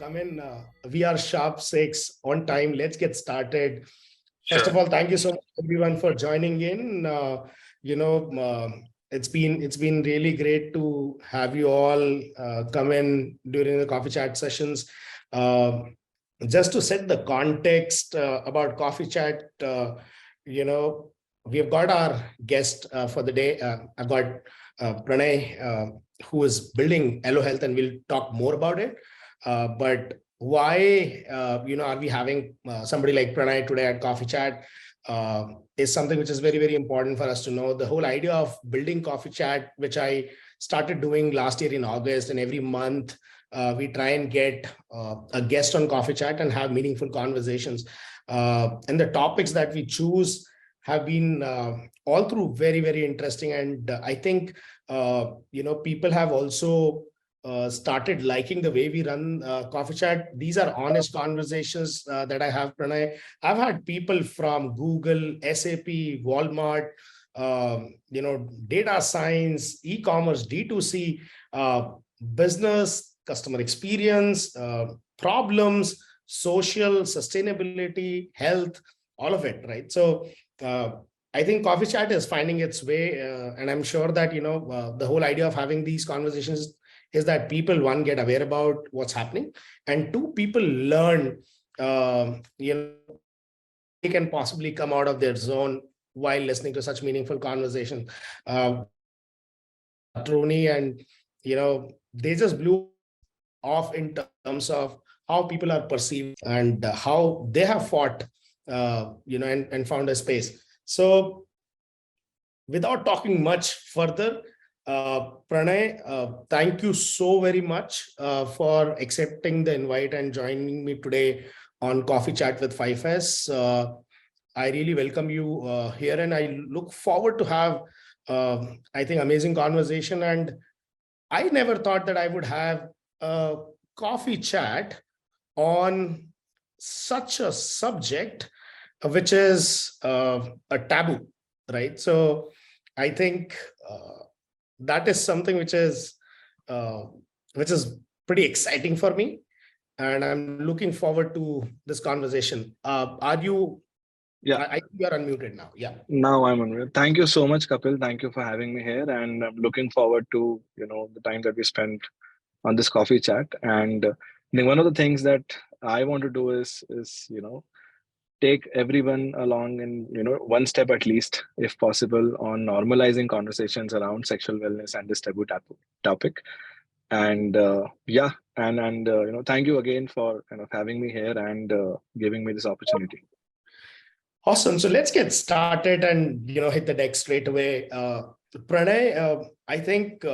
come in. We are sharp 6 on time. Let's get started. First of Sure. all, thank you so much everyone for joining in. It's been really great to have you all come in during the coffee chat sessions. Uh, just to set the context about coffee chat, we've got our guest for the day. I've got Pranay, who is building Allo Health, and we'll talk more about it. But why, are we having somebody like Pranay today at Coffee Chat is something which is very, very important for us to know. The whole idea of building Coffee Chat, which I started doing last year in August, and every month we try and get a guest on Coffee Chat and have meaningful conversations. And the topics that we choose have been all through very, very interesting. And I think, people have also started liking the way we run Coffee Chat. These are honest conversations that I have, Pranay. I've had people from Google, SAP, Walmart, data science, e-commerce, D2C, business, customer experience, problems, social, sustainability, health, all of it, right? So I think Coffee Chat is finding its way, and I'm sure that the whole idea of having these conversations is that people, one, get aware about what's happening, and two, people learn they can possibly come out of their zone while listening to such meaningful conversation. Trony, and they just blew off in terms of how people are perceived and how they have fought and found a space. So without talking much further, Pranay, thank you so very much for accepting the invite and joining me today on Coffee Chat with FiveS. I really welcome you here, and I look forward to have, I think, amazing conversation. And I never thought that I would have a coffee chat on such a subject, which is a taboo, right? So I think that is something which is pretty exciting for me, and I'm looking forward to this conversation. Are you? Yeah. I think you are unmuted now. Yeah. Now I'm on. Thank you so much, Kapil. Thank you for having me here, and I'm looking forward to the time that we spent on this coffee chat. And I think one of the things that I want to do is take everyone along in one step at least, if possible, on normalizing conversations around sexual wellness and this taboo topic. And thank you again for having me here and giving me this opportunity. Awesome. So let's get started and hit the deck straight away. Pranay, I think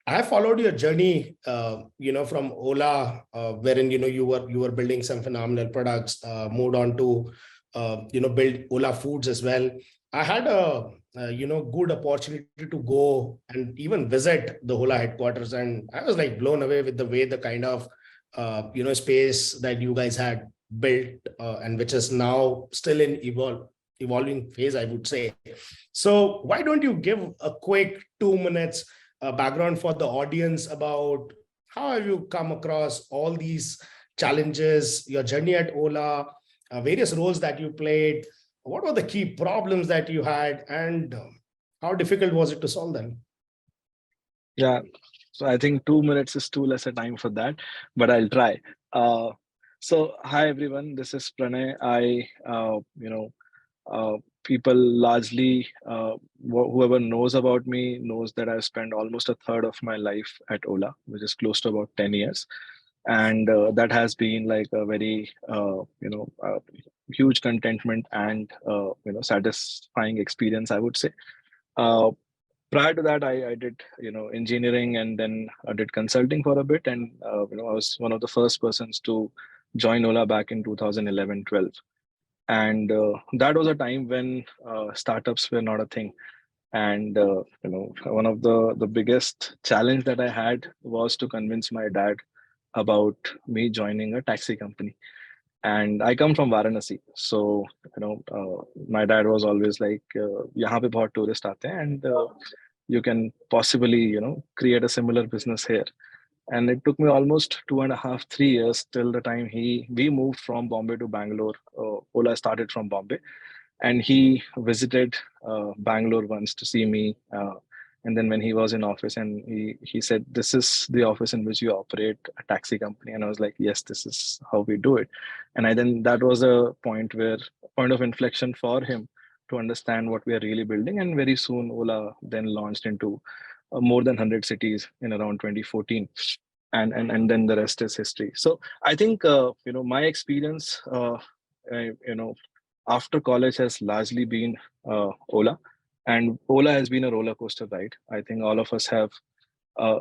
I have followed your journey, from Ola, wherein you were building some phenomenal products, moved on to build OLA Foods as well. I had a good opportunity to go and even visit the Ola headquarters, and I was like blown away with the way the kind of space that you guys had built, and which is now still in evolving phase, I would say. So why don't you give a quick 2 minutes background for the audience about how have you come across all these challenges, your journey at Ola, various roles that you played, what were the key problems that you had, and how difficult was it to solve them? Yeah, so I think 2 minutes is too less a time for that, but I'll try. So hi everyone, this is Pranay. People largely, whoever knows about me knows that I've spent almost a third of my life at Ola, which is close to about 10 years. And that has been like a very, huge contentment and, satisfying experience, I would say. Prior to that, I did engineering, and then I did consulting for a bit, and I was one of the first persons to join Ola back in 2011-12, and that was a time when startups were not a thing. And one of the biggest challenge that I had was to convince my dad about me joining a taxi company. And I come from Varanasi, so my dad was always like, "Yahan pe bahut tourist aate hain, and you can possibly create a similar business here." And it took me almost 2.5, 3 years till the time we moved from Bombay to Bangalore. Ola started from Bombay, and he visited Bangalore once to see me. And then when he was in office, and he said, "This is the office in which you operate a taxi company." And I was like, "Yes, this is how we do it." And I then that was a point of inflection for him to understand what we are really building. And very soon, Ola then launched into more than 100 cities in around 2014. And then the rest is history. So I think my experience after college has largely been Ola, and Ola has been a roller coaster ride. I think all of us have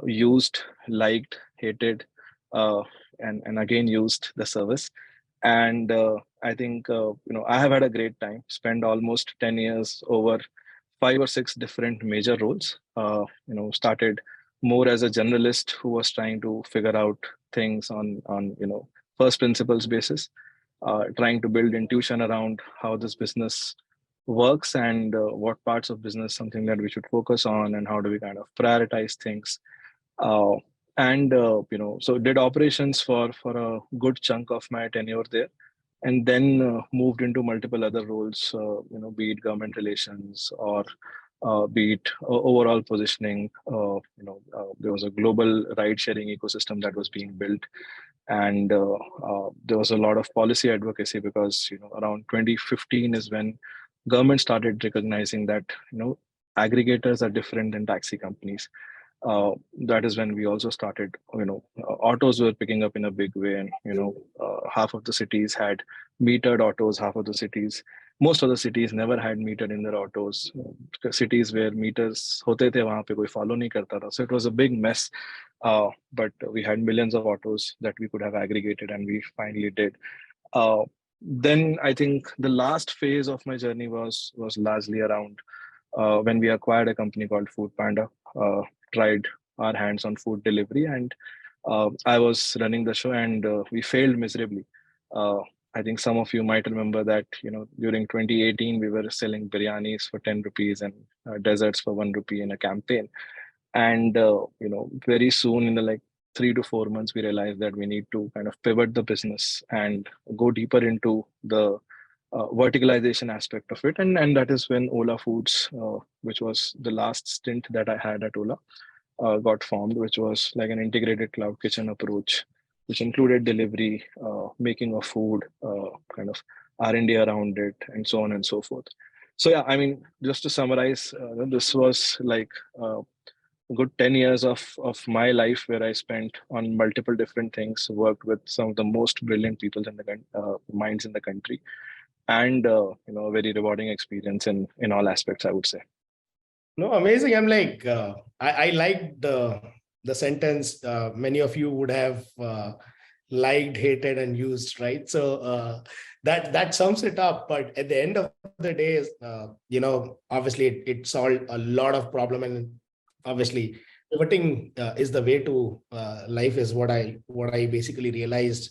used, liked, hated, uh, and again used the service. And I think I have had a great time. Spent almost 10 years over 5 or 6 different major roles. Started more as a generalist who was trying to figure out things on first principles basis, trying to build intuition around how this business works, and what parts of business something that we should focus on, and how do we kind of prioritize things. uh, so did operations for a good chunk of my tenure there, and then moved into multiple other roles, be it government relations or be it overall positioning. There was a global ride sharing ecosystem that was being built, and there was a lot of policy advocacy, because around 2015 is when government started recognizing that aggregators are different than taxi companies. That is when we also started, autos were picking up in a big way, and half of the cities had metered autos, half of the cities, most of the cities never had metered in their autos. Cities where meters hote the, wahan pe koi follow nahi karta tha. So it was a big mess. But we had millions of autos that we could have aggregated, and we finally did. uh, then I think the last phase of my journey was largely around when we acquired a company called Food Panda. Tried our hands on food delivery, and I was running the show, and we failed miserably. Uh, I think some of you might remember that during 2018 we were selling biryanis for 10 rupees and desserts for 1 rupee in a campaign, and very soon, in the like 3 to 4 months, we realized that we need to kind of pivot the business and go deeper into the verticalization aspect of it. And that is when Ola Foods, which was the last stint that I had at Ola, got formed, which was like an integrated cloud kitchen approach, which included delivery, making of food, kind of R&D around it, and so on and so forth. So yeah, I mean, just to summarize, this was like a good 10 years of my life, where I spent on multiple different things, worked with some of the most brilliant people in the minds in the country, and a very rewarding experience in all aspects, I would say. No, amazing. I'm like, I liked the sentence. Many of you would have liked, hated, and used, right? So that sums it up. But at the end of the day, obviously it solved a lot of problem, and obviously pivoting is the way to life. Is what I basically realized,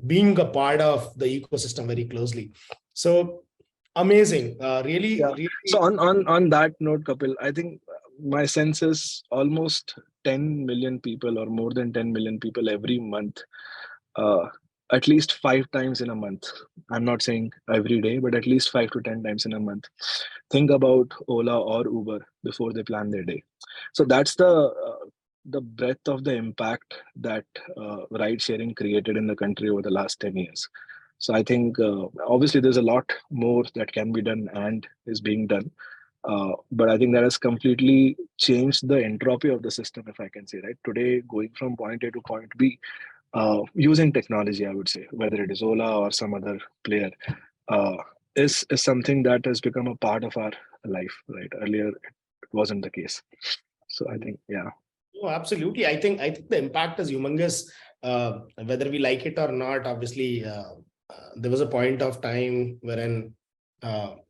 being a part of the ecosystem very closely. So amazing, really, Yeah. really. So on that note, Kapil, I think my sense is almost 10 million people, or more than 10 million people every month, uh, at least 5 times in a month. I'm not saying every day, but at least 5 to 10 times in a month, think about Ola or Uber before they plan their day. So that's the breadth of the impact that ride sharing created in the country over the last 10 years. So I think obviously there's a lot more that can be done and is being done. But I think that has completely changed the entropy of the system, if I can say, right? Today, going from point A to point B, using technology, I would say, whether it is Ola or some other player, uh, is something that has become a part of our life, right? Earlier, it wasn't the case. So I think, yeah. No, absolutely. I think the impact is humongous, whether we like it or not. Obviously, there was a point of time wherein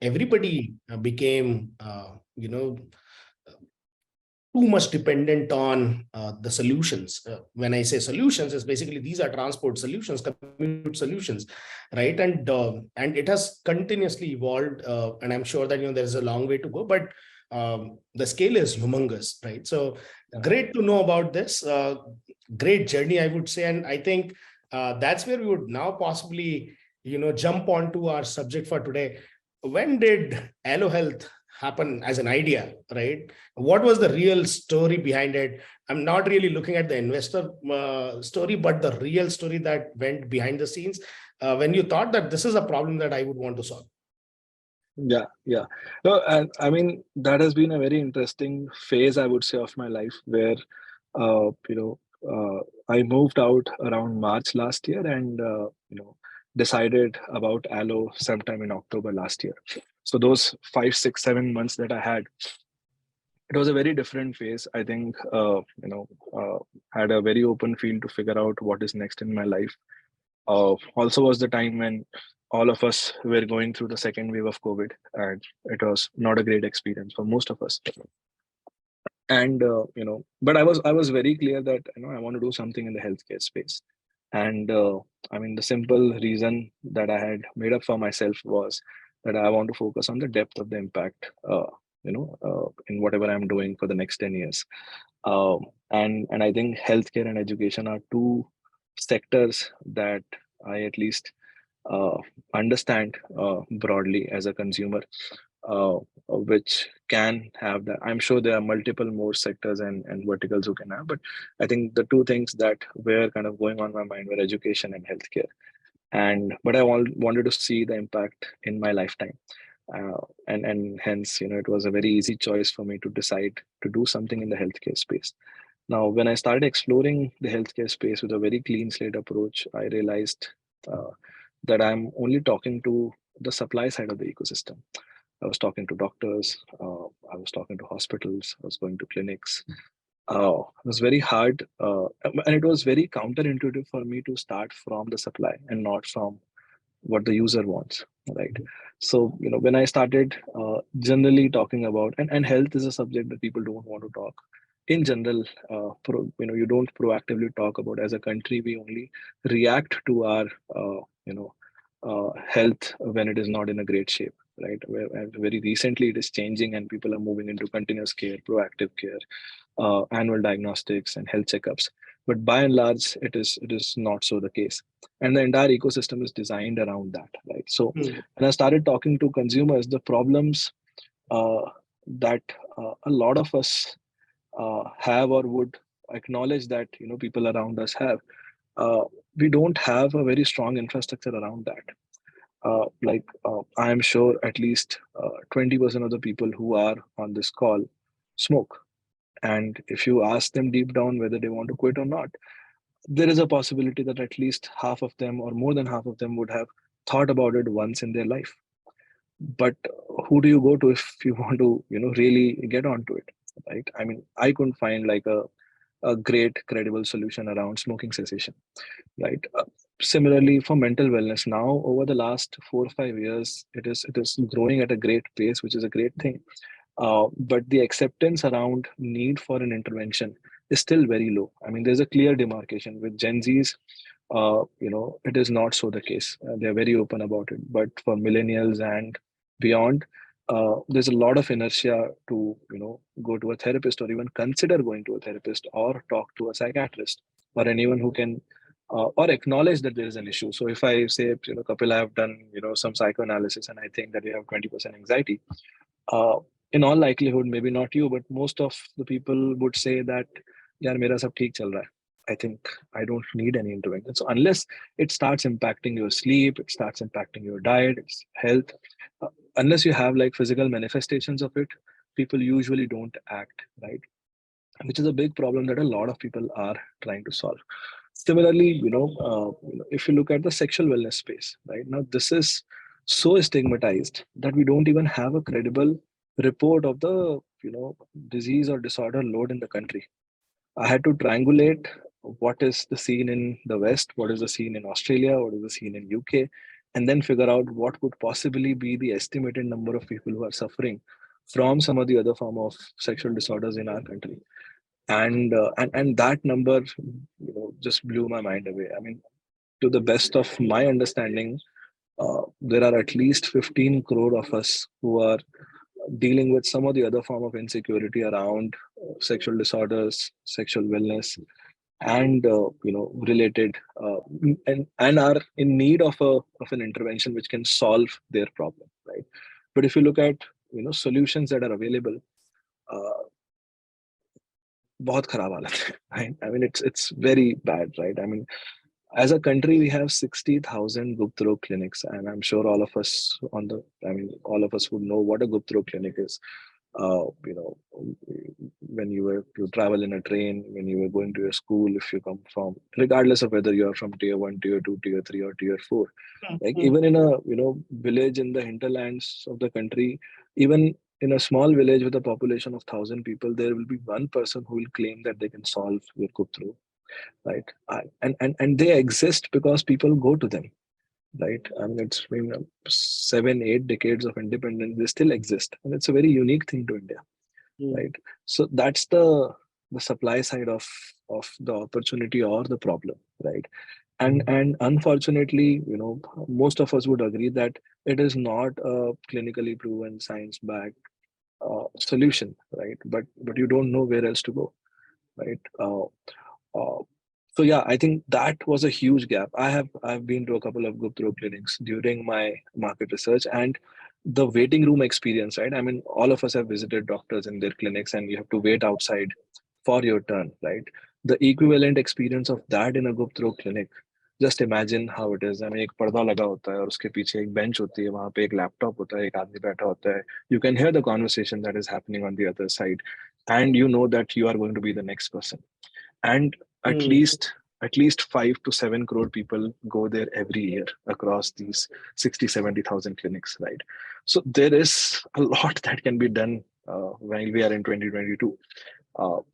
everybody became, too much dependent on the solutions. When I say solutions, is basically these are transport solutions, commute solutions, right? And it has continuously evolved, and I'm sure that there's a long way to go, but the scale is humongous, right? So great to know about this. great journey, I would say. And I think that's where we would now possibly, jump onto our subject for today. When did Allo Health happen as an idea, right? What was the real story behind it? I'm not really looking at the investor story, but the real story that went behind the scenes when you thought that this is a problem that I would want to solve. Yeah. No, and I mean that has been a very interesting phase, I would say, of my life where uh, you know I moved out around March last year and decided about Allo sometime in October last year. So those 5, 6, 7 months that I had, it was a very different phase. I think had a very open field to figure out what is next in my life. Also was the time when all of us were going through the second wave of COVID, and it was not a great experience for most of us. And but I was very clear that I want to do something in the healthcare space. And I mean, the simple reason that I had made up for myself was that I want to focus on the depth of the impact, in whatever I'm doing for the next 10 years. And I think healthcare and education are two sectors that I at least uh, understand broadly as a consumer, which can have that. I'm sure there are multiple more sectors and verticals who can have, but I think the two things that were kind of going on in my mind were education and healthcare. And but I wanted to see the impact in my lifetime, and hence it was a very easy choice for me to decide to do something in the healthcare space. Now, when I started exploring the healthcare space with a very clean slate approach, I realized uh, that I'm only talking to the supply side of the ecosystem. I was talking to doctors, I was talking to hospitals, I was going to clinics. It was very hard, and it was very counterintuitive for me to start from the supply and not from what the user wants, right? So when I started generally talking about, and health is a subject that people don't want to talk in general. You don't proactively talk about. As a country, we only react to our health when it is not in a great shape, right? And very recently it is changing and people are moving into continuous care, proactive care, annual diagnostics and health checkups. But by and large, it is not so the case, and the entire ecosystem is designed around that, right? So when I started talking to consumers, the problems uh, that a lot of us have or would acknowledge that people around us have, uh, we don't have a very strong infrastructure around that. I am sure at least 20% of the people who are on this call smoke. And if you ask them deep down whether they want to quit or not, there is a possibility that at least half of them or more than half of them would have thought about it once in their life. But who do you go to if you want to, really get onto it, right? I mean, I couldn't find like a great credible solution around smoking cessation, right? Similarly, for mental wellness, now over the last 4 or 5 years, it is growing at a great pace, which is a great thing. But the acceptance around need for an intervention is still very low. I mean, there's a clear demarcation with Gen Zs. It is not so the case. They're very open about it. But for millennials and beyond, there's a lot of inertia to go to a therapist or even consider going to a therapist or talk to a psychiatrist or anyone who can or acknowledge that there is an issue. So if I say, Kapil, I have done some psychoanalysis and I think that you have 20% anxiety, uh, in all likelihood, maybe not you, but most of the people would say that, yaar, mera sab theek chal raha hai. I think I don't need any intervention. So unless it starts impacting your sleep, it starts impacting your diet, its health, uh, unless you have like physical manifestations of it, people usually don't act, right? Which is a big problem that a lot of people are trying to solve. Similarly, if you look at the sexual wellness space, right now, this is so stigmatized that we don't even have a credible report of the disease or disorder load in the country. I had to triangulate what is the scene in the West, what is the scene in Australia, what is the scene in UK, and then figure out what could possibly be the estimated number of people who are suffering from some of the other form of sexual disorders in our country. And that number just blew my mind away. I mean, to the best of my understanding, there are at least 15 crore of us who are dealing with some of the other form of insecurity around sexual disorders, sexual wellness, and related, and are in need of an intervention which can solve their problem, right? But if you look at solutions that are available, uh, बहुत खराब हालत है, right? I mean, it's very bad, right? I mean, as a country, we have 60,000 Gupta Rog clinics, and I'm sure all of us all of us would know what a Gupta Rog clinic is. Uh, you know, when you travel in a train, when you were going to your school, if you come from, regardless of whether you are from tier one, tier two, tier three, or tier four, like Mm. even in a village in the hinterlands of the country, even in a small village with a population of 1,000 people, there will be one person who will claim that they can solve your Gupta Rog, right? And they exist because people go to them, right? I mean, it's been 7 8 decades of independence, they still exist, and it's a very unique thing to India, Mm. right? So that's the supply side of the opportunity or the problem, right? And unfortunately, most of us would agree that it is not a clinically proven, science backed solution, right? But you don't know where else to go, right? Uh, so yeah, I think that was a huge gap. I've been to a couple of Gupta Road clinics during my market research, and the waiting room experience, right? I mean, all of us have visited doctors in their clinics, and you have to wait outside for your turn, right? The equivalent experience of that in a Gupta Road clinic. Just imagine how it is. I mean, एक पर्दा लगा होता है और उसके पीछे एक bench होती है, वहां पे एक लैपटॉप होता है, एक आदमी बैठा होता है. You can hear the conversation that is happening on the other side, and you know that you are going to be the next person. And at Mm. least at least 5 to 7 crore people go there every year across these 60 70,000 clinics, right? So there is a lot that can be done while we are in 2022.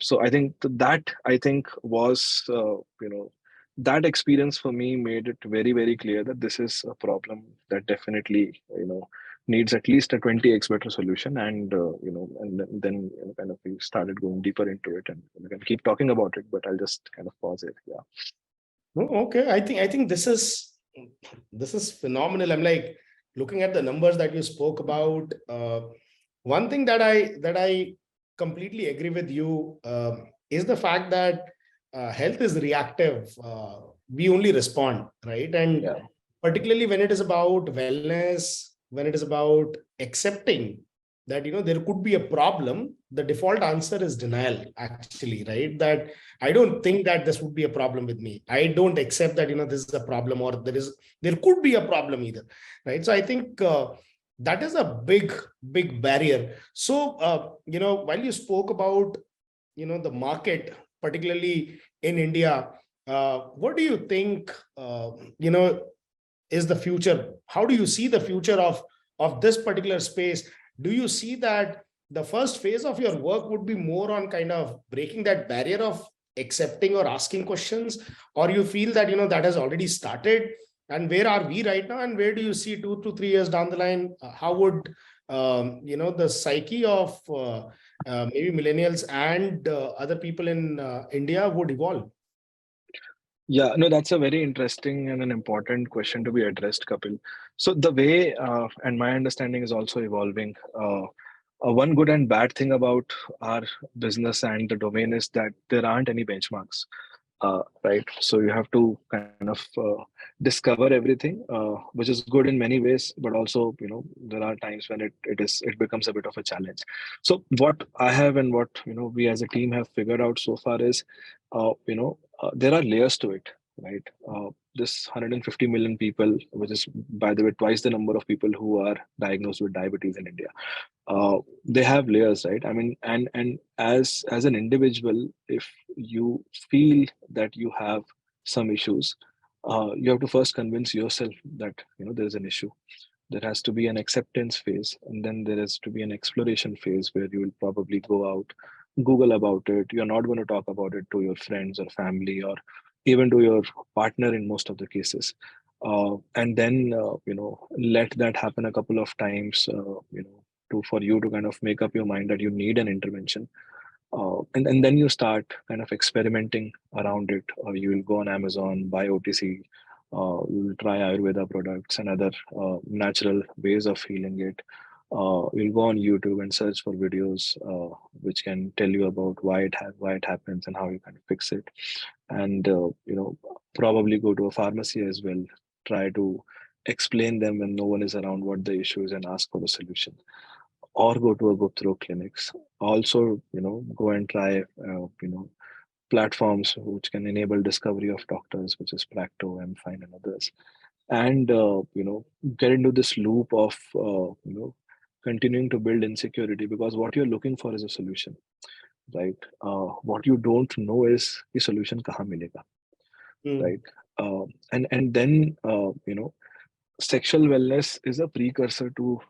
So I think was that experience for me made it very very clear that this is a problem that definitely needs at least a 20x better solution. And then kind of we started going deeper into it, and we can keep talking about it, but I'll just kind of pause it. Yeah. Oh, okay. I think this is phenomenal. I'm like looking at the numbers that you spoke about. One thing that I completely agree with you is the fact that health is reactive. We only respond, right? And Yeah. particularly when it is about wellness, when it is about accepting that there could be a problem, the default answer is denial. Actually, right? That I don't think that this would be a problem with me. I don't accept that this is a problem, or there could be a problem either, right? So I think that is a big barrier. So while you spoke about the market, particularly in India, what do you think is the future? How do you see the future of this particular space? Do you see that the first phase of your work would be more on kind of breaking that barrier of accepting or asking questions, or you feel that that has already started? And where are we right now, and where do you see 2 to 3 years down the line? How would the psyche of maybe millennials and other people in India would evolve? Yeah, no, that's a very interesting and an important question to be addressed, Kapil. So the way, and my understanding is also evolving. One good and bad thing about our business and the domain is that there aren't any benchmarks, right? So you have to kind of discover everything, which is good in many ways, but also there are times when it becomes a bit of a challenge. So what I have and what we as a team have figured out so far is, there are layers to it, right? This 150 million people, which is by the way twice the number of people who are diagnosed with diabetes in India, they have layers, right? I mean, and as an individual, if you feel that you have some issues, you have to first convince yourself that there is an issue. There has to be an acceptance phase, and then there has to be an exploration phase where you will probably go out, Google about it. You're not going to talk about it to your friends or family, or even to your partner in most of the cases. And then let that happen a couple of times, to for you to kind of make up your mind that you need an intervention. And then you start kind of experimenting around it. You will go on Amazon, buy OTC, you will try Ayurveda products and other natural ways of healing it. You'll go on YouTube and search for videos which can tell you about why it happens and how you can fix it. and probably go to a pharmacy as well, try to explain them when no one is around what the issue is and ask for a solution, or go to a go through clinics. Also, go and try platforms which can enable discovery of doctors, which is Practo, M-Fine, and others, and get into this loop of continuing to build insecurity, because what you're looking for is a solution, right? What you don't know is the solution kahan milega, Mm. right? And then sexual wellness is a precursor to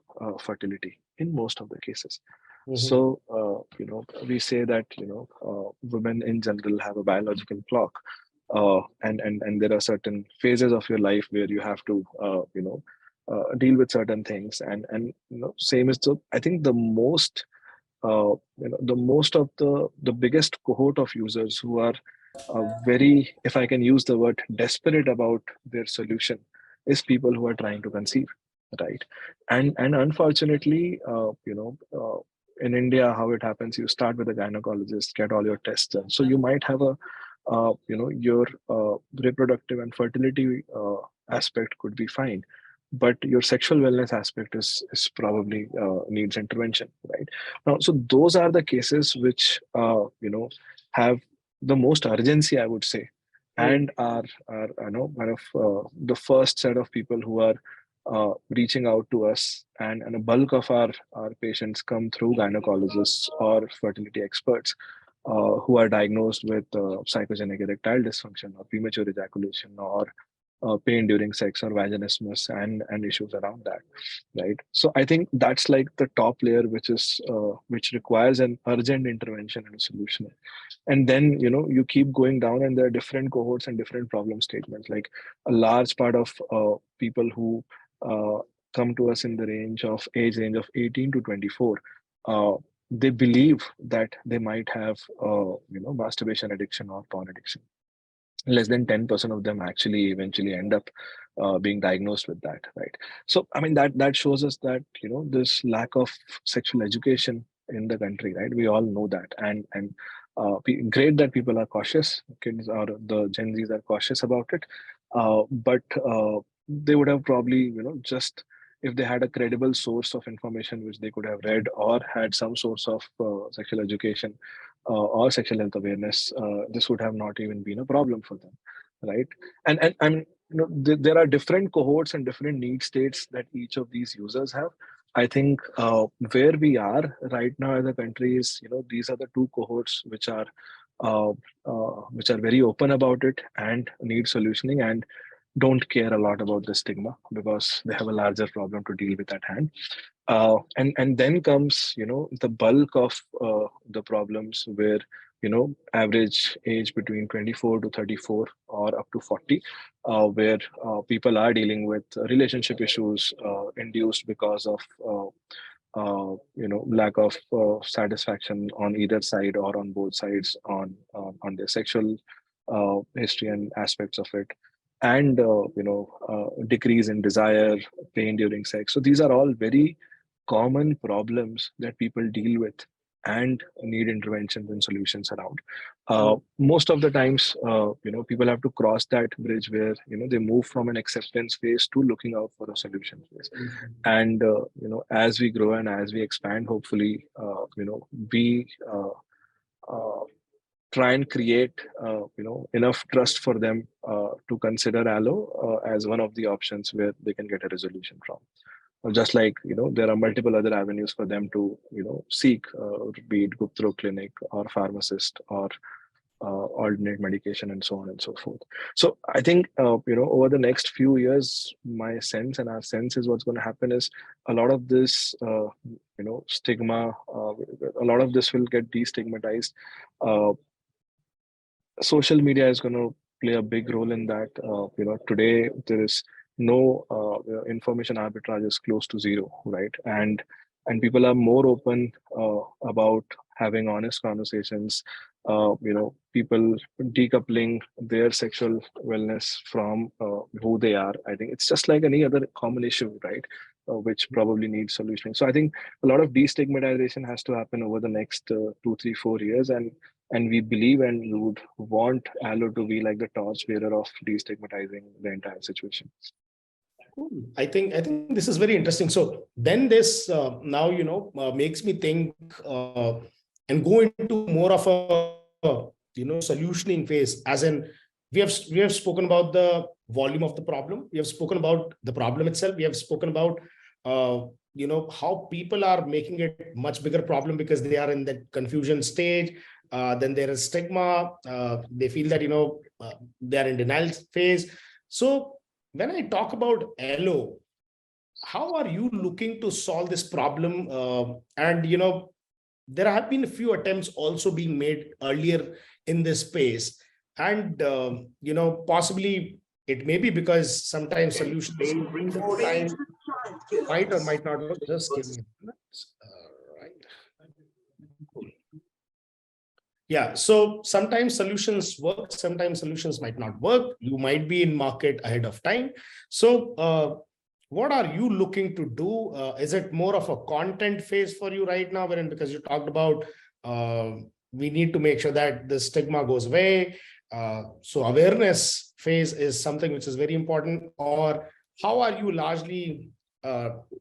fertility in most of the cases. Mhm. So we say that women in general have a biological clock, and there are certain phases of your life where you have to deal with certain things, and same is the, I think, the most the most of the biggest cohort of users who are very, if I can use the word, desperate about their solution, is people who are trying to conceive, right? And unfortunately, in India, how it happens, you start with a gynecologist, get all your tests done, so you might have a your reproductive and fertility aspect could be fine, but your sexual wellness aspect is probably needs intervention, right? Now, so those are the cases which have the most urgency, I would say, Mm. and are one of the first set of people who are reaching out to us, and a bulk of our patients come through gynecologists or fertility experts who are diagnosed with psychogenic erectile dysfunction or premature ejaculation or pain during sex or vaginismus and issues around that, right? So I think that's like the top layer, which is which requires an urgent intervention and a solution. And then you keep going down, and there are different cohorts and different problem statements. Like a large part of people who uh, come to us in the age range of 18 to 24, uh, they believe that they might have masturbation addiction or porn addiction. Less than 10% of them actually eventually end up being diagnosed with that, right? So I mean, that shows us that this lack of sexual education in the country, right? We all know that. And great that people are cautious, kids or the Gen Z's are cautious about it, but they would have probably just, if they had a credible source of information which they could have read, or had some source of sexual education or sexual health awareness, this would have not even been a problem for them, right? And I mean, there are different cohorts and different need states that each of these users have. I think where we are right now as a country is, these are the two cohorts uh, which are very open about it and need solutioning, and don't care a lot about the stigma because they have a larger problem to deal with at hand. And then comes the bulk of the problems where average age between 24 to 34 or up to 40, where people are dealing with relationship issues induced because of lack of satisfaction on either side or on both sides on their sexual history and aspects of it, and decrease in desire, pain during sex. So these are all very common problems that people deal with and need interventions and solutions around. Mm. Most of the times, people have to cross that bridge where they move from an acceptance phase to looking out for a solution phase. And as we grow and as we expand, hopefully, we uh, try and create enough trust for them to consider Allo as one of the options where they can get a resolution from. Just like there are multiple other avenues for them to seek, be it Guptro clinic or pharmacist or alternate medication and so on and so forth. So I think over the next few years, my sense and our sense is what's going to happen is a lot of this stigma, a lot of this will get destigmatized. Uh, Social media is going to play a big role in that. Today there is no information arbitrage is close to zero, right? And people are more open about having honest conversations. People decoupling their sexual wellness from who they are. I think it's just like any other common issue, right? Which probably needs solutioning. So I think a lot of destigmatization has to happen over the next 2, 3, 4 years, and And we believe and we would want Allo to be like the torch bearer of destigmatizing the entire situation. Cool. I think this is very interesting. So then this now makes me think and go into more of a solutioning phase. As in, we have spoken about the volume of the problem. We have spoken about the problem itself. We have spoken about how people are making it much bigger problem because they are in that confusion stage. Then there is stigma. They feel that they are in denial phase. So when I talk about Allo, how are you looking to solve this problem? And there have been a few attempts also being made earlier in this space, and possibly it may be because sometimes solutions take time, might or might not work. Just give me a minute. Right. Yeah. So sometimes solutions work, sometimes solutions might not work. You might be in market ahead of time. So what are you looking to do? Is it more of a content phase for you right now? Wherein, because you talked about we need to make sure that the stigma goes away. So awareness phase is something which is very important. Or how are you largely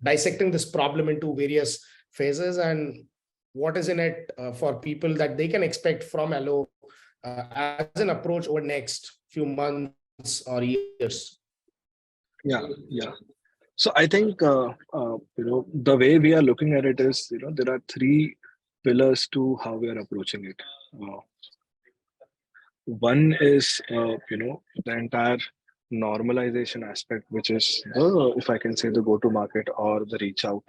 dissecting this problem into various phases, and what is in it for people that they can expect from Allo as an approach over next few months or years? Yeah. So I think the way we are looking at it is, there are three pillars to how we are approaching it. One is the entire normalization aspect, which is if I can say, the go to market or the reach out,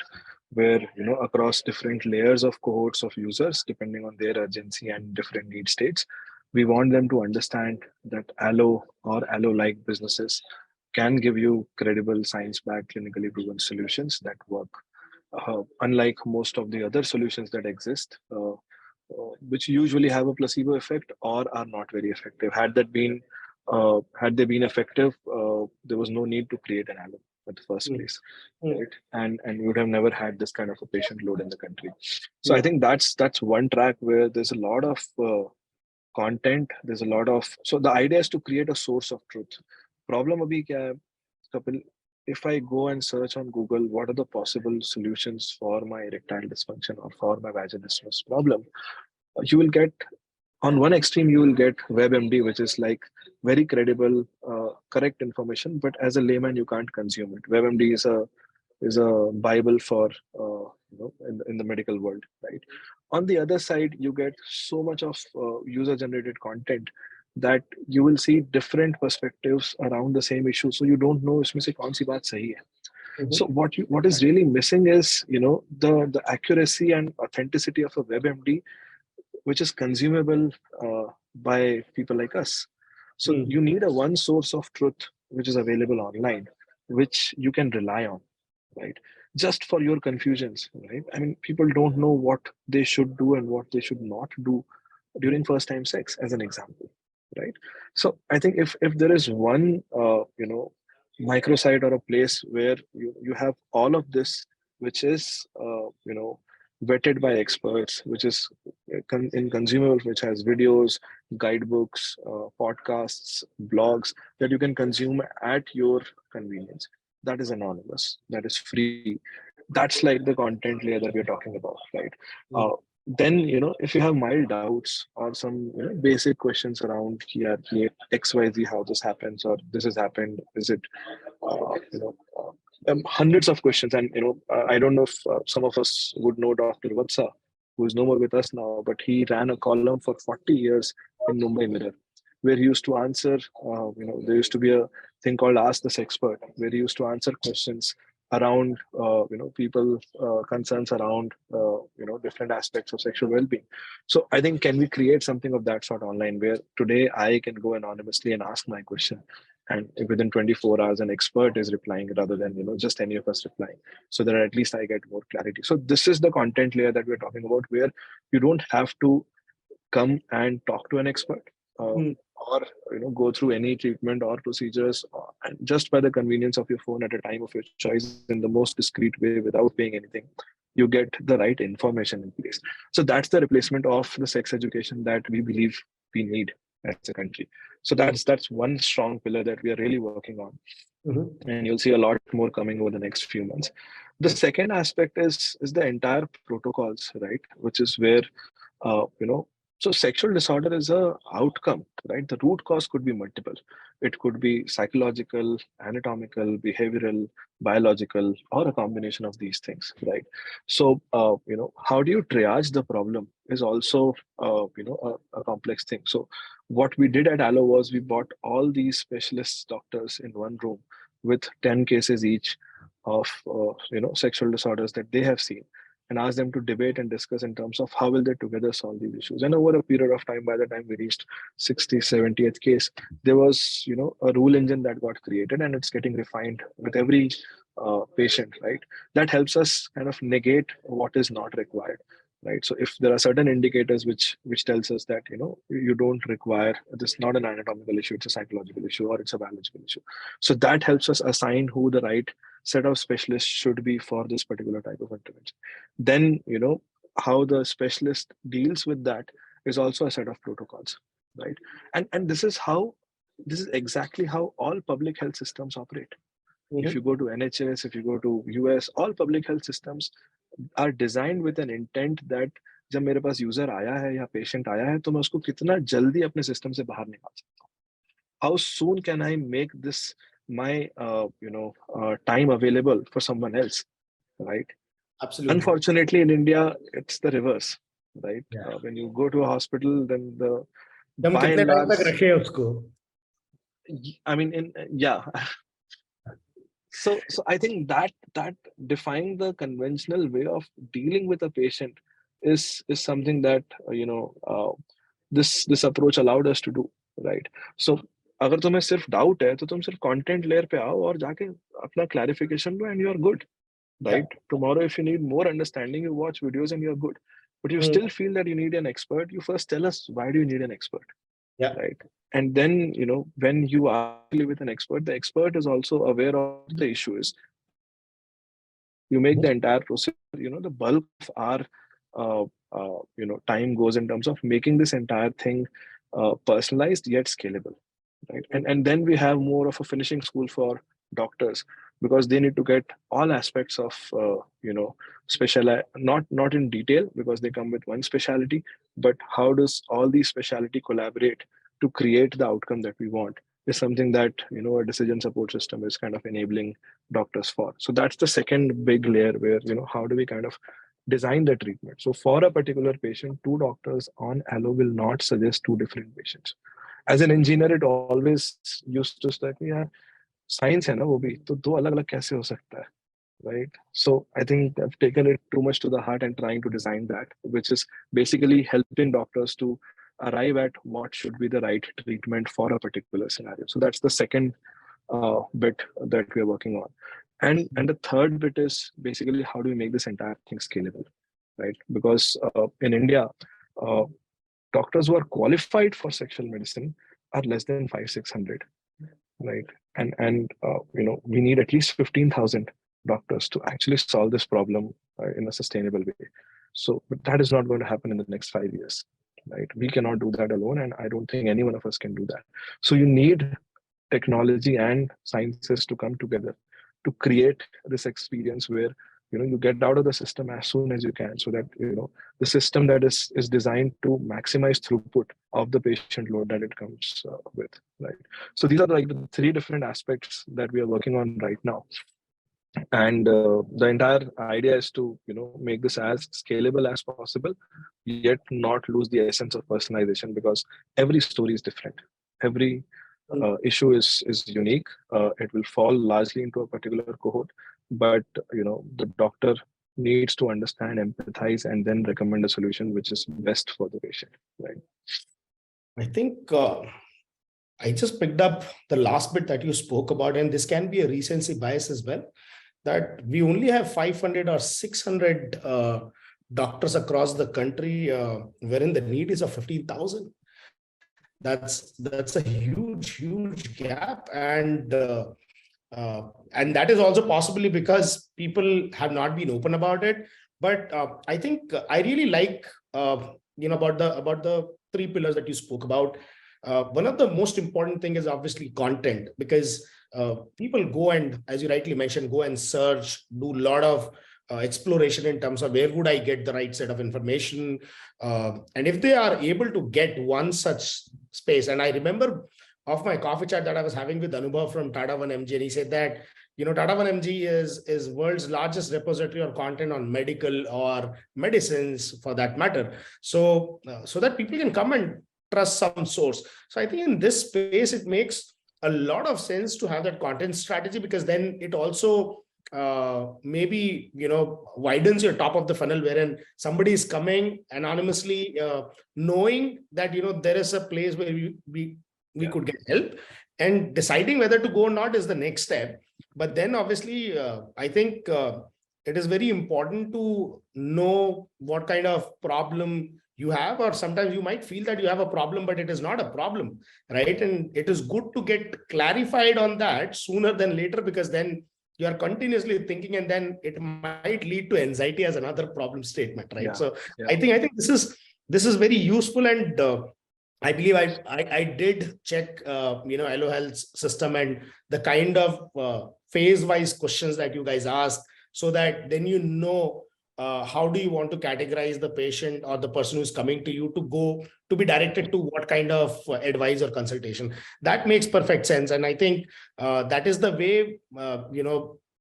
where across different layers of cohorts of users, depending on their urgency and different need states, we want them to understand that Allo or Allo like businesses can give you credible science-backed, clinically proven solutions that work. Unlike most of the other solutions that exist, which usually have a placebo effect or are not very effective. Had they been effective, there was no need to create an Allo at the first place, right? And we would have never had this kind of a patient load in the country. So I think that's one track where there's a lot of content. There's a lot of, so the idea is to create a source of truth. Problem abhi kya hai, Kapil? If I go and search on Google, what are the possible solutions for my erectile dysfunction or for my vaginismus problem? You will get, on one extreme, you will get WebMD, which is like very credible, correct information, but as a layman, you can't consume it. WebMD is a bible for in the medical world, right? On the other side, you get so much of user generated content that you will see different perspectives around the same issue, so you don't know isme se kaun si baat sahi hai. So what is really missing is the accuracy and authenticity of a WebMD, which is consumable by people like us. So you need a one source of truth which is available online, which you can rely on, right? Just for your confusions, right? I mean, people don't know what they should do and what they should not do during first time sex, as an example, right? So I think if there is one microsite or a place where you have all of this, which is vetted by experts, which is in consumable, which has videos, guidebooks, podcasts, blogs that you can consume at your convenience. That is anonymous. That is free. That's like the content layer that we're talking about, right? Then if you have mild doubts or some basic questions around XYZ, how this happens or this has happened, is it hundreds of questions. And I don't know if some of us would know Dr. Vatsa, who is no more with us now, but he ran a column for 40 years in Mumbai Mirror, where he used to answer, there used to be a thing called Ask This Expert, where he used to answer questions around, people concerns around, different aspects of sexual well-being. So I think, can we create something of that sort online, where today I can go anonymously and ask my question, and within 24 hours an expert is replying rather than just any of us replying, so that at least I get more clarity. So this is the content layer that we're talking about, where you don't have to come and talk to an expert, or go through any treatment or procedures, and just by the convenience of your phone at a time of your choice, in the most discreet way, without paying anything, you get the right information in place. So that's the replacement of the sex education that we believe we need as a country. So that's one strong pillar that we are really working on, and you'll see a lot more coming over the next few months. The second aspect is the entire protocols, right? Which is where so sexual disorder is a outcome, right? The root cause could be multiple. It could be psychological, anatomical, behavioral, biological, or a combination of these things, right? So how do you triage the problem is also a complex thing. So what we did at Allo was we brought all these specialist doctors in one room with 10 cases each of sexual disorders that they have seen, and ask them to debate and discuss in terms of how will they together solve these issues. And over a period of time, by the time we reached 60, 70th case, there was a rule engine that got created, and it's getting refined with every patient, right? That helps us kind of negate what is not required, right? So if there are certain indicators which tells us that you don't require this, not an anatomical issue, it's a psychological issue or it's a biological issue. So that helps us assign who the right set of specialists should be for this particular type of intervention. Then how the specialist deals with that is also a set of protocols, right? And this is exactly how all public health systems operate. If you go to NHS, if you go to US, all public health systems are designed with an intent that जब मेरे पास user आया है या patient आया है तो मैं उसको कितना जल्दी अपने सिस्टम से बाहर निकाल सकता हूँ. How soon can I make this my time available for someone else, right? Absolutely. Unfortunately, in India, it's the reverse, right? When you go to a hospital, then by and large, I mean, So I think that defying the conventional way of dealing with a patient is something that this approach allowed us to do, right? So अगर तुम्हें सिर्फ doubt है तो तुम सिर्फ content layer पे आओ और जाके अपना clarification low and you are good, right? Tomorrow if you need more understanding, you watch videos and you're good. But you still feel that you need an expert, you first tell us why do you need an expert, right? And then when you are with an expert, the expert is also aware of what the issue is. You make the entire process, the bulk of our time goes in terms of making this entire thing personalized yet scalable, right? And then we have more of a finishing school for doctors, because they need to get all aspects of special, not in detail because they come with one specialty, but how does all these specialty collaborate to create the outcome that we want is something that a decision support system is kind of enabling doctors for. So that's the second big layer where how do we kind of design the treatment. So for a particular patient, two doctors on Allo will not suggest two different patients. As an engineer, it always used to start, yeah, science है ना वो भी, तो दो अलग-अलग कैसे हो सकता है, right? So I think I've taken it too much to the heart and trying to design that, which is basically helping doctors to arrive at what should be the right treatment for a particular scenario. So that's the second bit that we're working on. And the third bit is basically how do we make this entire thing scalable, right? Because in India, doctors who are qualified for sexual medicine are less than 500-600, right? And we need at least 15,000 doctors to actually solve this problem in a sustainable way. So, but that is not going to happen in the next 5 years, right? We cannot do that alone, and I don't think any one of us can do that. So you need technology and sciences to come together to create this experience where you get out of the system as soon as you can, so that the system that is designed to maximize throughput of the patient load that it comes with, right? So these are like the three different aspects that we are working on right now. And the entire idea is to make this as scalable as possible, yet not lose the essence of personalization, because every story is different. Every issue is unique. It will fall largely into a particular cohort, but the doctor needs to understand, empathize, and then recommend a solution which is best for the patient, right? I think I just picked up the last bit that you spoke about, and this can be a recency bias as well, that we only have 500 or 600 doctors across the country, wherein the need is of 15,000. That's a huge gap, and that is also possibly because people have not been open about it. But I think I really like about the three pillars that you spoke about. One of the most important thing is obviously content, because people go and, as you rightly mentioned, go and search, do a lot of exploration in terms of where would I get the right set of information. And if they are able to get one such space, and I remember of my coffee chat that I was having with Anubhav from Tata 1MG, and he said that Tata 1MG is world's largest repository of content on medical or medicines for that matter. So so that people can come and trust some source. So I think in this space, it makes a lot of sense to have that content strategy, because then it also maybe widens your top of the funnel, wherein somebody is coming anonymously, knowing that there is a place where we could get help, and deciding whether to go or not is the next step. But then obviously I think it is very important to know what kind of problem you have, or sometimes you might feel that you have a problem but it is not a problem, right? And it is good to get clarified on that sooner than later, because then you are continuously thinking, and then it might lead to anxiety as another problem statement, right? So I think this is very useful. And I believe I did check Allo Health's system and the kind of phase-wise questions that you guys ask, so that then how do you want to categorize the patient or the person who's coming to you to be directed to what kind of advice or consultation. That makes perfect sense. And I think that is the way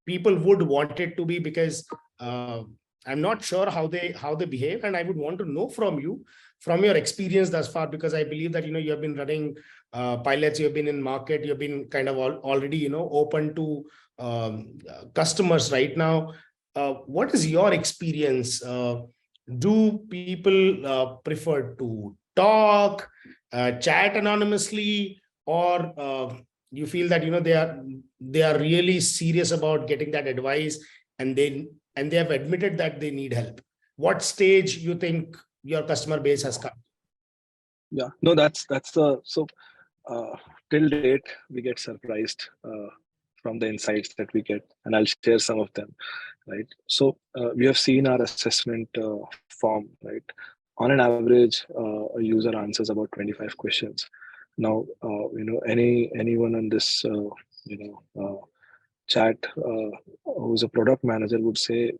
people would want it to be, because I'm not sure how they behave, and I would want to know from you, from your experience thus far, because I believe that you have been running pilots, you've been in market, you've been kind of already open to customers right now. What is your experience? Do people prefer to talk, chat anonymously, or you feel that they are really serious about getting that advice, and they have admitted that they need help? What stage you think your customer base has come? Yeah, no, that's the so till date we get surprised from the insights that we get, and I'll share some of them. Right, so we have seen our assessment form. Right, on an average, a user answers about 25 questions. Now, anyone on this chat who's a product manager would say,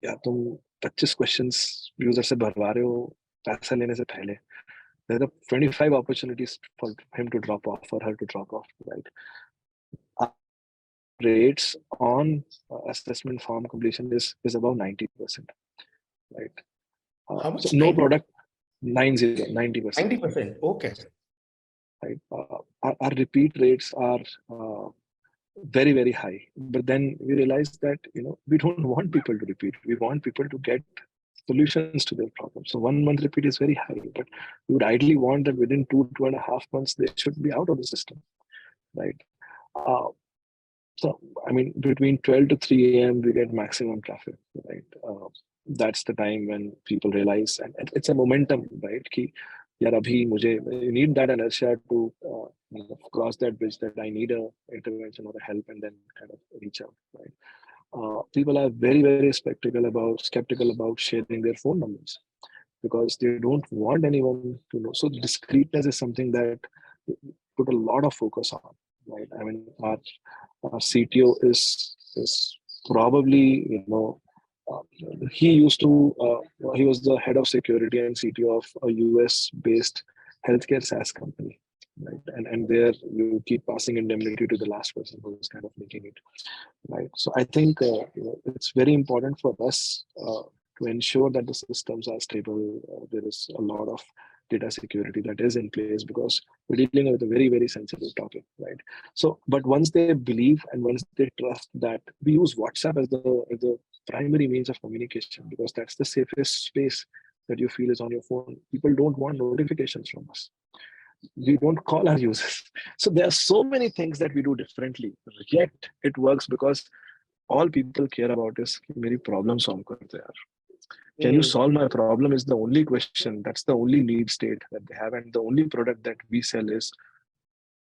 "या तुम 25 questions user से भरवा रहे हो पैसा लेने से पहले." There are 25 opportunities for him to drop off, for her to drop off. Right. Rates on assessment form completion is above 90%. Right. How much? So no product 90%. 90%. Okay. Right. Our repeat rates are very, very high. But then we realized that we don't want people to repeat. We want people to get solutions to their problems. So 1 month repeat is very high, but we would ideally want that within 2.5 months they should be out of the system. Right. So I mean, between 12 to 3 a.m. we get maximum traffic. Right. That's the time when people realize, and it's a momentum, right? Ki, yaar, you need that inertia to cross that bridge, that I need a intervention or a help, and then kind of reach out. Right. People are very, very skeptical about sharing their phone numbers, because they don't want anyone to know. So discreetness is something that we put a lot of focus on. Right. I mean, our CTO is probably he was the head of security and CTO of a US based healthcare SaaS company. Right. And there you keep passing indemnity to the last person who is kind of making it. Right. So I think it's very important for us to ensure that the systems are stable. There is a lot of data security that is in place, because we're dealing with a very, very sensitive topic. Right. So, but once they believe and once they trust that we use WhatsApp as the primary means of communication, because that's the safest space that you feel is on your phone. People don't want notifications from us. We don't call our users. So there are so many things that we do differently, yet it works, because all people care about is मेरी problem solve करते यार. Can you solve my problem is the only question. That's the only need state that they have, and the only product that we sell is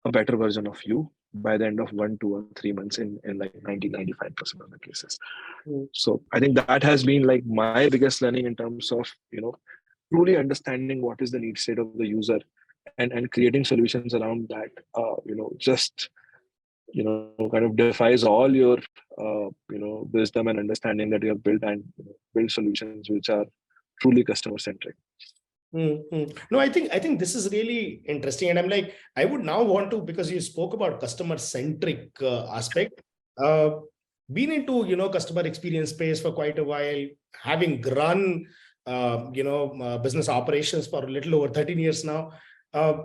a better version of you by the end of 1, 2, or 3 months in like 90-95% of the cases. Mm. So I think that has been like my biggest learning in terms of, truly understanding what is the need state of the user, and creating solutions around that, just, kind of defies all your, wisdom and understanding that you have built, and build solutions which are truly customer centric. No, I think this is really interesting, and I'm like, I would now want to, because you spoke about customer centric aspect. Uh, been into customer experience space for quite a while, having run business operations for a little over 13 years now. Uh,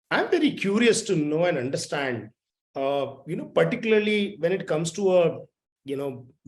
I'm very curious to know and understand, particularly when it comes to a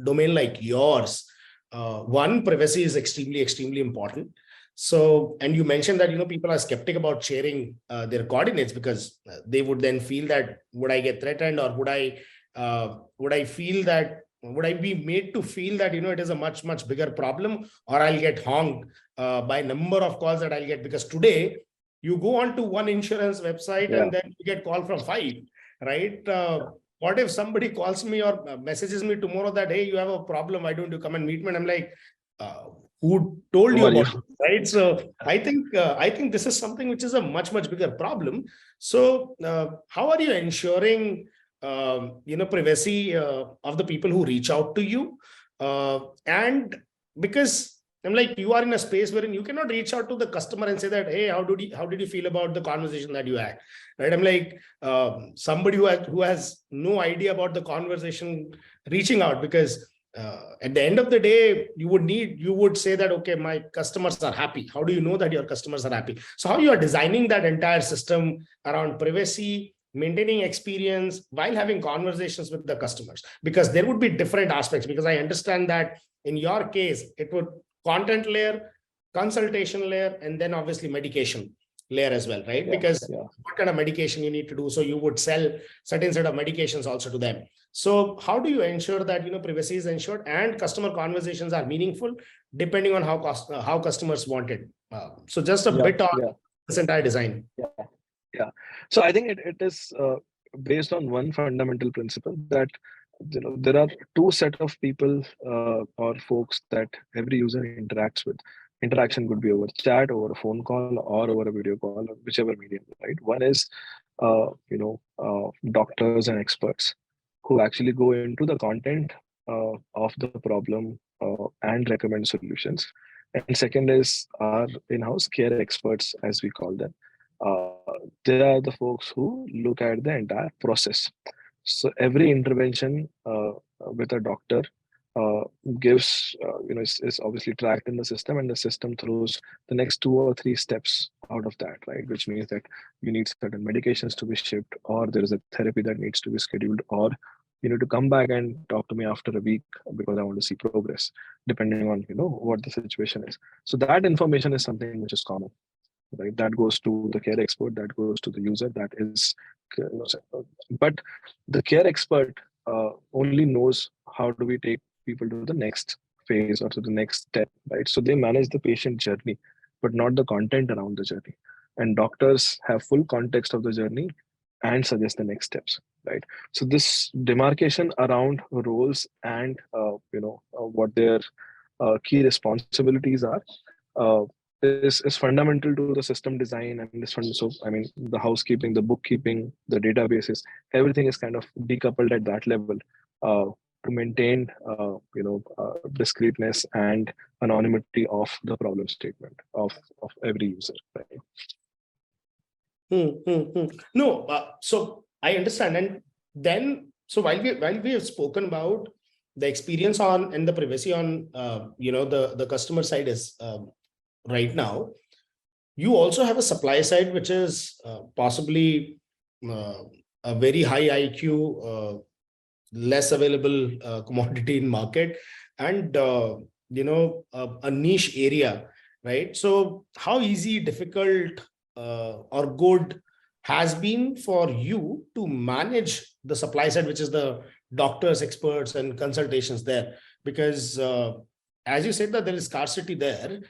domain like yours. One, privacy is extremely important. So, and you mentioned that people are skeptic about sharing their coordinates, because they would then feel that, would I get threatened, or would I feel that, would I be made to feel that it is a much bigger problem, or I'll get honked by number of calls that I'll get, because today you go on to one insurance website and then you get call from five, right? What if somebody calls me or messages me tomorrow that, hey, you have a problem, why don't you come and meet me? And I'm like, who told Who you are you? about it, right? So I think this is something which is a much bigger problem. So how are you ensuring privacy of the people who reach out to you? And because I'm like, you are in a space wherein you cannot reach out to the customer and say that, hey, how did you feel about the conversation that you had, right? I'm like, somebody who has no idea about the conversation reaching out, because at the end of the day, you would say that, okay, my customers are happy. How do you know that your customers are happy? So how you are designing that entire system around privacy, maintaining experience while having conversations with the customers, because there would be different aspects, because I understand that in your case, it would content layer, consultation layer, and then obviously medication layer as well, right? Because what kind of medication you need to do. So you would sell certain set of medications also to them. So how do you ensure that privacy is ensured and customer conversations are meaningful depending on how customers want it? So just a bit on this entire design. Yeah. So I think it is based on one fundamental principle that there are two set of people or folks that every user interacts with. Interaction could be over chat, over a phone call, or over a video call, or whichever medium, right? One is doctors and experts who actually go into the content of the problem and recommend solutions. And second is our in-house care experts, as we call them. They are the folks who look at the entire process. So every intervention with a doctor uh, gives, is obviously tracked in the system, and the system throws the next 2 or 3 steps out of that, right? Which means that you need certain medications to be shipped, or there is a therapy that needs to be scheduled, or you need to come back and talk to me after a week because I want to see progress, depending on what the situation is. So that information is something which is common, right? That goes to the care expert, that goes to the user, that is but the care expert only knows how do we take people to the next phase or to the next step, right? So they manage the patient journey, but not the content around the journey. And doctors have full context of the journey and suggest the next steps, right? So this demarcation around roles and what their key responsibilities are uh, is fundamental to the system design, and so I mean the housekeeping, the bookkeeping, the databases, everything is kind of decoupled at that level to maintain discreteness and anonymity of the problem statement of every user, right? No, so I understand, and then so while we have spoken about the experience on and the privacy on the customer side is right now, you also have a supply side which is possibly a very high IQ, less available commodity in market, and a niche area, right? So how easy, difficult, or good has been for you to manage the supply side, which is the doctors, experts, and consultations there? Because as you said, that there is scarcity there,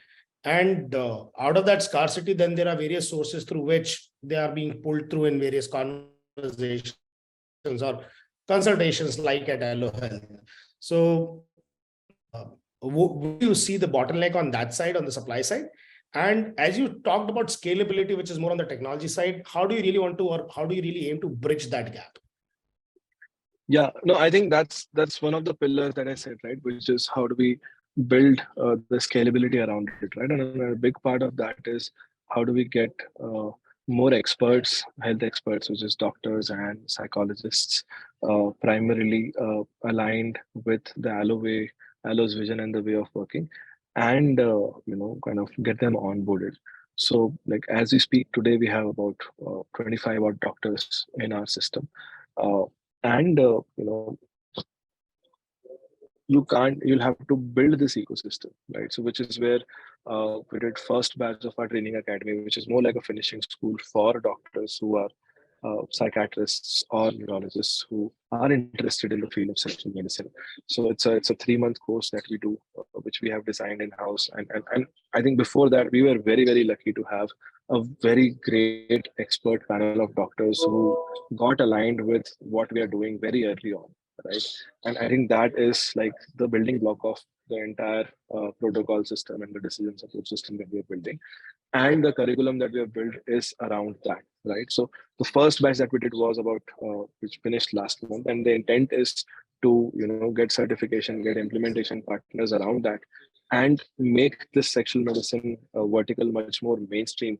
and out of that scarcity, then there are various sources through which they are being pulled through in various conversations. or consultations like at Allo Health. So would you see the bottleneck on that side, on the supply side? And as you talked about scalability, which is more on the technology side, how do you really want to, or how do you really aim to bridge that gap? Yeah, no, I think that's one of the pillars that I said, right, which is how do we build the scalability around it, right? And a big part of that is how do we get more experts, health experts, which is doctors and psychologists, primarily aligned with the Allo's vision and the way of working, and kind of get them onboarded. So, like as we speak today, we have about 25 odd doctors in our system. And you'll have to build this ecosystem, right? So which is where we did first batch of our training academy, which is more like a finishing school for doctors who are psychiatrists or neurologists who are interested in the field of sexual medicine. So it's a 3-month course that we do, which we have designed in house. And I think before that we were very, very lucky to have a very great expert panel of doctors who got aligned with what we are doing very early on, right? And I think that is like the building block of the entire protocol system and the decision support system that we are building. And the curriculum that we have built is around that, right? So the first batch that we did was about which finished last month, and the intent is to get certification, get implementation partners around that, and make this sexual medicine vertical much more mainstream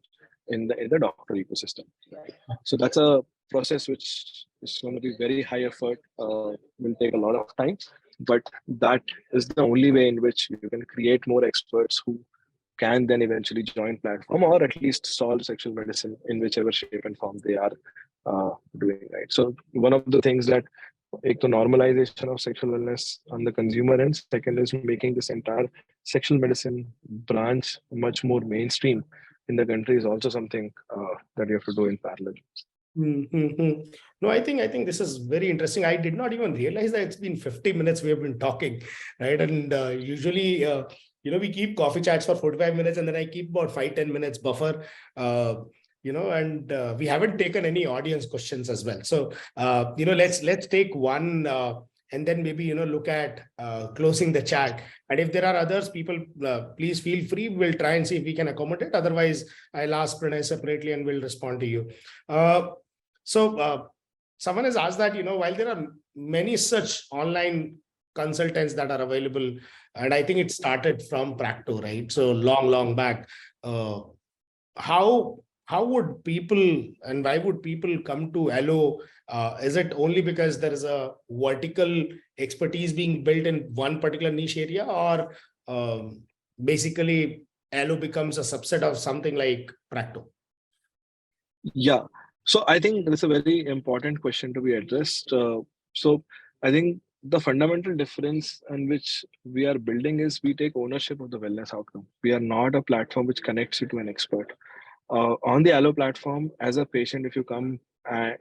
in the doctor ecosystem, right? So that's a process which is going to be very high effort, will take a lot of time, but that is the only way in which you can create more experts who can then eventually join platform, or at least solve sexual medicine in whichever shape and form they are doing, right? So one of the things that एक तो normalization of sexual wellness on the consumer end, second is making this entire sexual medicine branch much more mainstream in the country is also something that you have to do in parallel. Mm-hmm. No, I think this is very interesting. I did not even realize that it's been 50 minutes we have been talking, right? And usually, we keep coffee chats for 45 minutes, and then I keep about 5-10 minutes buffer, and we haven't taken any audience questions as well. So, let's take one, and then maybe, look at closing the chat. And if there are others, people, please feel free. We'll try and see if we can accommodate. Otherwise, I'll ask Pranay separately and we'll respond to you. So someone has asked that, while there are many such online consultants that are available, and I think it started from Practo, right? So long back, how would people, and why would people come to Allo? Is it only because there is a vertical expertise being built in one particular niche area, or basically Allo becomes a subset of something like Practo? Yeah. So I think that's a very important question to be addressed. So I think the fundamental difference in which we are building is we take ownership of the wellness outcome. We are not a platform which connects you to an expert. On the Allo platform, as a patient, if you come,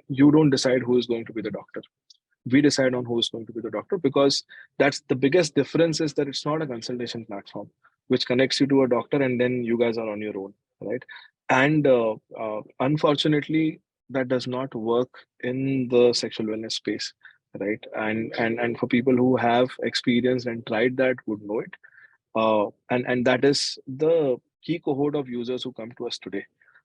you don't decide who is going to be the doctor. We decide on who is going to be the doctor, because that's the biggest difference, is that it's not a consultation platform which connects you to a doctor and then you guys are on your own, right? And unfortunately, that does not work in the sexual wellness space, right? And for people who have experienced and tried that would know it. And that is the key cohort of users who come to us today,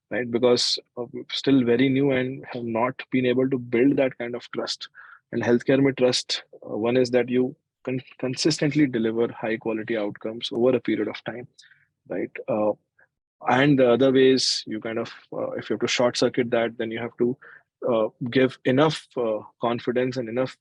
right? Because we're still very new and have not been able to build that kind of trust. And healthcare mein trust, one is that you can consistently deliver high quality outcomes over a period of time, right? And the other ways, you kind of, if you have to short circuit that, then you have to give enough confidence and enough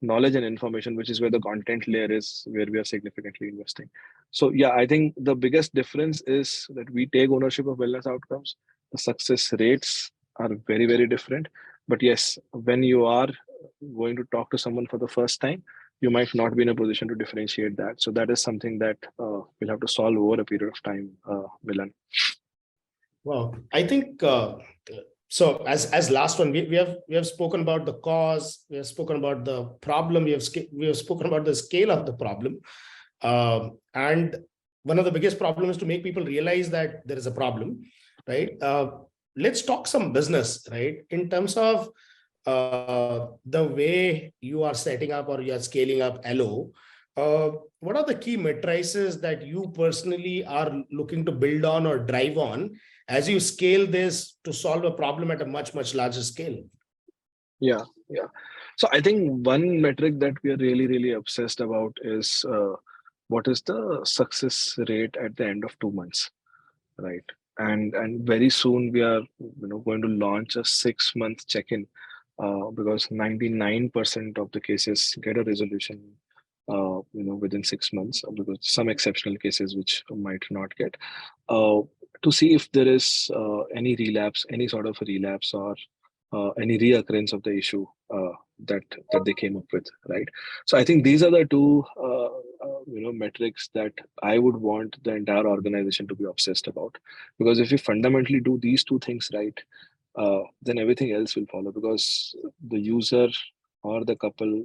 knowledge and information, which is where the content layer is, where we are significantly investing. So yeah, I think the biggest difference is that we take ownership of wellness outcomes. The success rates are very, very different. But yes, when you are going to talk to someone for the first time, you might not be in a position to differentiate that. So that is something that we'll have to solve over a period of time, Milan. Well, I think so. As last one, we have spoken about the cause, we have spoken about the problem, we have spoken about the scale of the problem, and one of the biggest problems is to make people realize that there is a problem, right? Let's talk some business, right? In terms of the way you are setting up or you are scaling up Allo, what are the key matrices that you personally are looking to build on or drive on as you scale this to solve a problem at a much, much larger scale? Yeah, yeah. So I think one metric that we are really, really obsessed about is what is the success rate at the end of 2 months, right? And very soon we are going to launch a 6 month check-in because 99% of the cases get a resolution within 6 months, because some exceptional cases which might not get, uh, to see if there is any sort of relapse or any reoccurrence of the issue that they came up with, right? So I think these are the two metrics that I would want the entire organization to be obsessed about, because if we fundamentally do these two things right, then everything else will follow, because the user or the couple,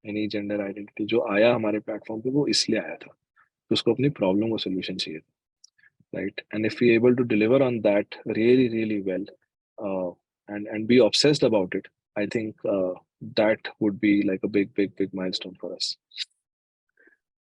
any gender identity जो आया हमारे platform पे वो इसलिए आया था कि उसको अपनी प्रॉब्लम को सोल्यूशन चाहिए, right? And if we're able to deliver on that really, really well, and be obsessed about it, I think that would be like a big, big, big milestone for us.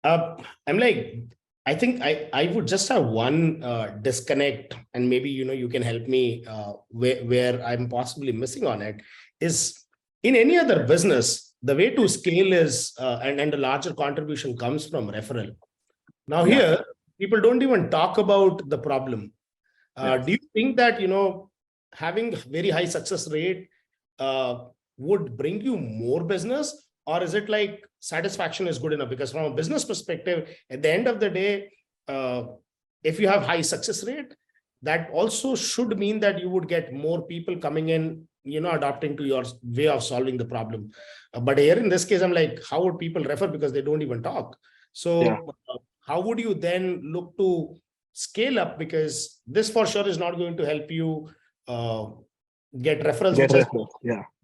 I'm like, I think I would just have one disconnect, and maybe you can help me where I'm possibly missing on it. Is in any other business, the way to scale is and a larger contribution comes from referral. Now Yeah. here, people don't even talk about the problem. Do you think that having very high success rate would bring you more business, or is it like satisfaction is good enough? Because from a business perspective, at the end of the day, if you have high success rate, that also should mean that you would get more people coming in, adopting to your way of solving the problem. But here in this case, I'm like, how would people refer, because they don't even talk? So how would you then look to scale up? Because this for sure is not going to help you get referrals, which is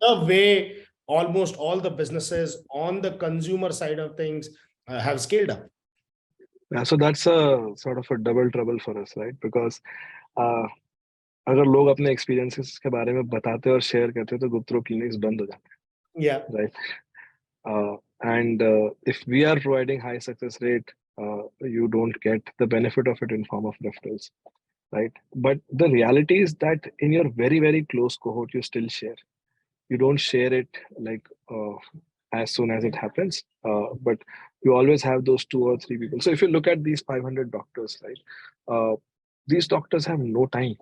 the way almost all the businesses on the consumer side of things have scaled up. Yeah, so that's a sort of a double trouble for us, right? Because अगर लोग अपने experiences के बारे में बताते और share करते तो गुप्त रोग clinics बंद हो जाते, Yeah. right? And if we are providing high success rate, you don't get the benefit of it in form of referrals, right? But the reality is that in your very, very close cohort, you still share. You don't share it like as soon as it happens, but you always have those 2 or 3 people. So if you look at these 500 doctors, right, these doctors have no time.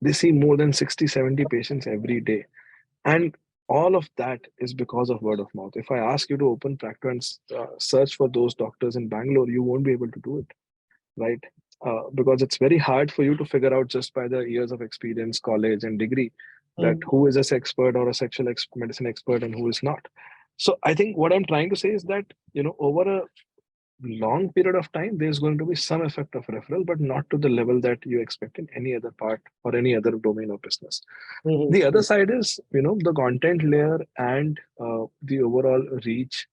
They see more than 60, 70 patients every day. And all of that is because of word of mouth. If I ask you to open practice and search for those doctors in Bangalore, you won't be able to do it, right? Because it's very hard for you to figure out just by the years of experience, college, and degree that who is a sex expert or a sexual medicine expert and who is not. So I think what I'm trying to say is that over a long period of time, there's going to be some effect of referral, but not to the level that you expect in any other part or any other domain of business. The other side is, the content layer and the overall reach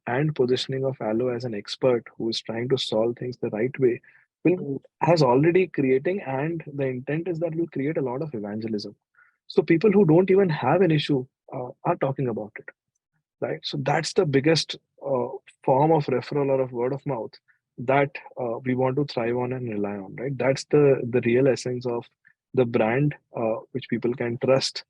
and positioning of Allo as an expert who is trying to solve things the right way has already creating, and the intent is that will create a lot of evangelism. So people who don't even have an issue are talking about it, right? So that's the biggest form of referral or of word of mouth that we want to thrive on and rely on, right? That's the real essence of the brand, which people can trust,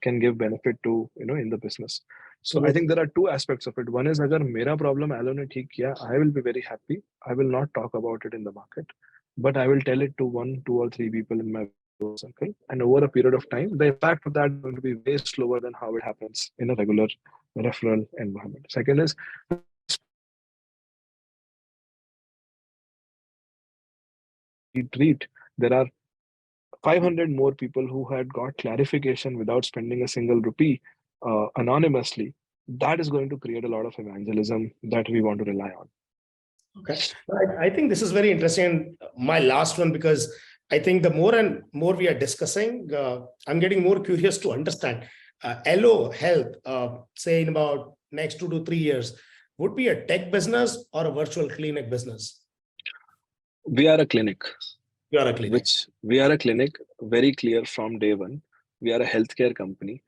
can give benefit to, in the business. So I think there are two aspects of it. One is, agar mera problem Allo ne theek kiya, I will be very happy. I will not talk about it in the market, but I will tell it to 1, 2, or 3 people in my circle. And over a period of time, the impact of that is going to be way slower than how it happens in a regular referral environment. Second is, treat. There are 500 more people who had got clarification without spending a single rupee anonymously. That is going to create a lot of evangelism that we want to rely on. Okay. I think this is very interesting. My last one, because I think the more and more we are discussing, I'm getting more curious to understand. Allo Health, say in about next 2 to 3 years, would be a tech business or a virtual clinic business? We are a clinic. You are a clinic. We are a clinic, very clear from day one. We are a healthcare company.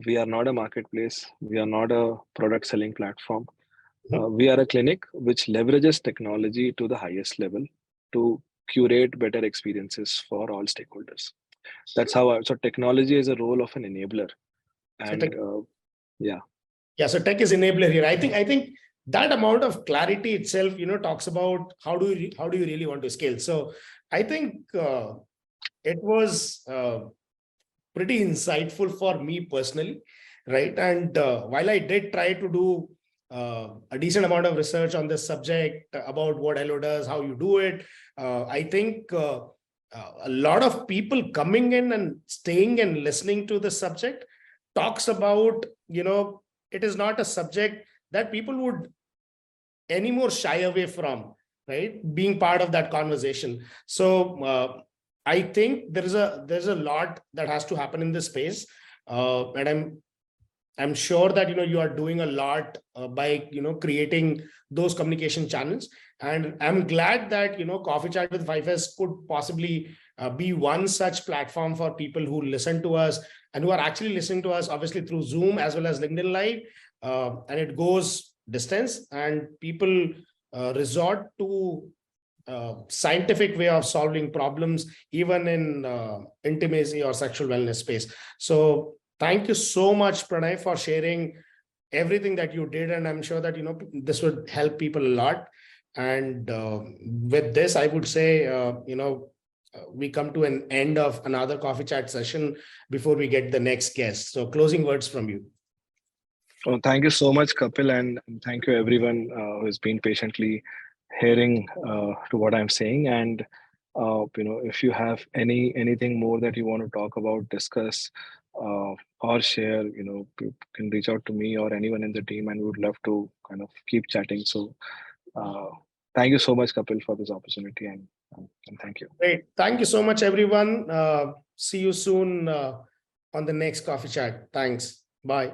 We are not a marketplace. We are not a product selling platform. Mhm. We are a clinic which leverages technology to the highest level to curate better experiences for all stakeholders. That's how so technology is a role of an enabler. So And yeah. yeah, so tech is enabler here. I think that amount of clarity itself, talks about how do you really want to scale. So I think it was pretty insightful for me personally, right? And while I did try to do a decent amount of research on this subject about what Hello does, how you do it, I think a lot of people coming in and staying and listening to the subject talks about, it is not a subject that people would anymore shy away from, right? Being part of that conversation. So I think there's a lot that has to happen in this space, and I'm sure that you are doing a lot by creating those communication channels, and I'm glad that Coffee Chat with FiveS could possibly be one such platform for people who listen to us and who are actually listening to us, obviously through Zoom as well as LinkedIn Live, and it goes distance, and people resort to scientific way of solving problems, even in intimacy or sexual wellness space. So thank you so much, Pranay, for sharing everything that you did. And I'm sure that, this would help people a lot. And with this, I would say, we come to an end of another coffee chat session before we get the next guest. So closing words from you. Oh, thank you so much, Kapil, and thank you everyone who has been patiently hearing to what I'm saying. And if you have anything more that you want to talk about, discuss, or share, you can reach out to me or anyone in the team, and we would love to kind of keep chatting. So, thank you so much, Kapil, for this opportunity, and thank you. Great. Thank you so much, everyone. See you soon on the next coffee chat. Thanks. Bye.